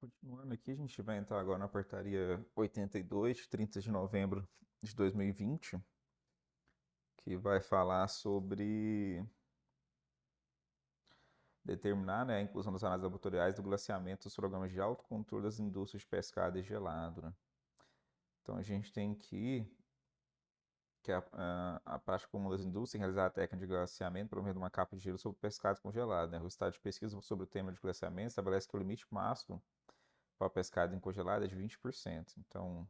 Continuando aqui, a gente vai entrar agora na portaria 82, de 30 de novembro de 2020, que vai falar sobre determinar, né, a inclusão das análises laboratoriais do glaciamento dos programas de autocontrole das indústrias de pescado e gelado, né? Então a gente tem que a prática comum das indústrias em realizar a técnica de glaciamento por meio de uma capa de gelo sobre pescado congelado, né? O resultado de pesquisa sobre o tema de glaciamento estabelece que o limite máximo para pescado em congelado é de 20%. Então,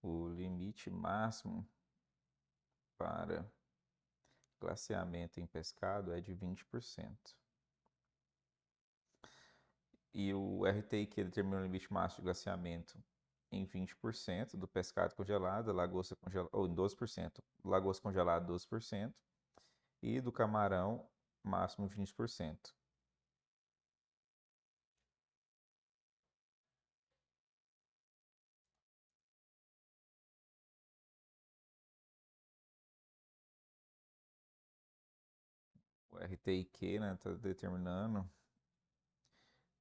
o limite máximo para glaciamento em pescado é de 20%. E o RTI determina o limite máximo de glaciamento em 20% do pescado congelado, lagosta congelada, ou em 12%, lagosta congelada 12%, e do camarão máximo 20%. O RTIQ, né, está determinando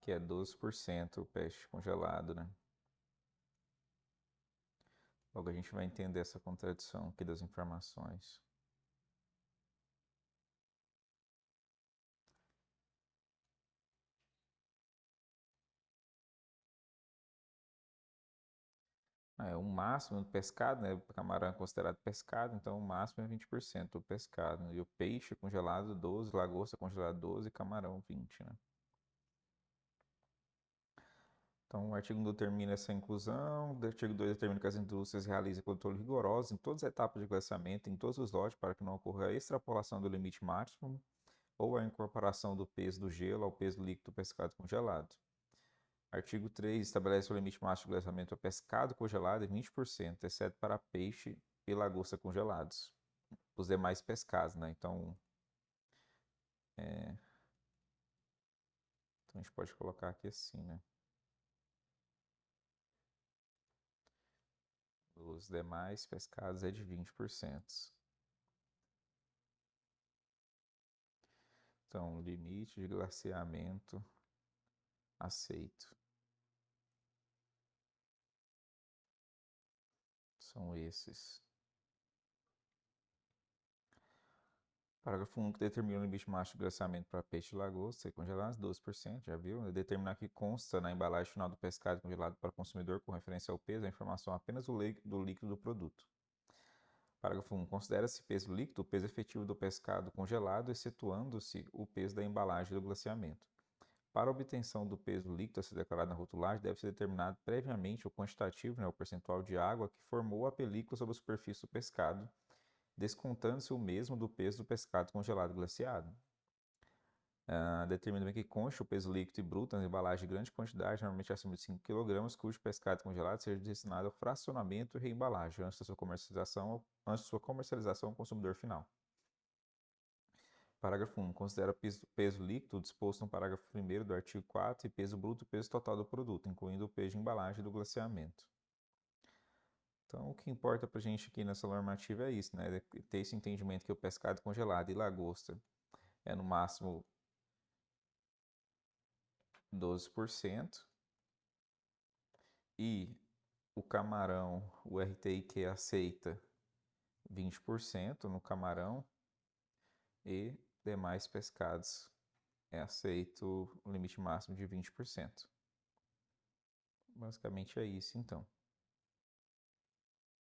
que é 12% o peixe congelado, né? Logo a gente vai entender essa contradição aqui das informações. O máximo do pescado, né? O camarão é considerado pescado, então o máximo é 20% do pescado, né? E o peixe congelado 12, lagosta congelada 12 e camarão 20, né? Então, o artigo 1 determina essa inclusão, o artigo 2 determina que as indústrias realizem controle rigoroso em todas as etapas de glaciamento, em todos os lotes, para que não ocorra a extrapolação do limite máximo ou a incorporação do peso do gelo ao peso líquido do pescado congelado. Artigo 3 estabelece o limite máximo de glaciamento a pescado congelado em 20%, exceto para peixe e lagosta congelados. Os demais pescados, né? Então a gente pode colocar aqui assim, né? Os demais pescados é de 20%. Então, limite de glaciamento aceito. São esses. Parágrafo 1 que determina o limite máximo de glaciamento para peixe e lagosta congelados, 12%, já viu? Determinar que consta na embalagem final do pescado congelado para o consumidor com referência ao peso a informação apenas do líquido do produto. Parágrafo 1. Considera-se peso líquido o peso efetivo do pescado congelado, excetuando-se o peso da embalagem do glaciamento. Para a obtenção do peso líquido a ser declarado na rotulagem, deve ser determinado previamente o quantitativo, né, o percentual de água que formou a película sobre a superfície do pescado, descontando-se o mesmo do peso do pescado congelado glaciado. Determina que conste o peso líquido e bruto nas embalagens de grande quantidade, normalmente acima de 5 kg, cujo pescado congelado seja destinado ao fracionamento e reembalagem antes da sua comercialização ao consumidor final. Parágrafo 1. Considera peso líquido disposto no parágrafo 1º do artigo 4 e peso bruto o peso total do produto, incluindo o peso de embalagem do glaciamento. Então, o que importa para a gente aqui nessa normativa é isso, né? Ter esse entendimento que o pescado congelado e lagosta é no máximo 12%, e o camarão, o RTIQ aceita 20% no camarão, e demais pescados é aceito o limite máximo de 20%. Basicamente é isso, então.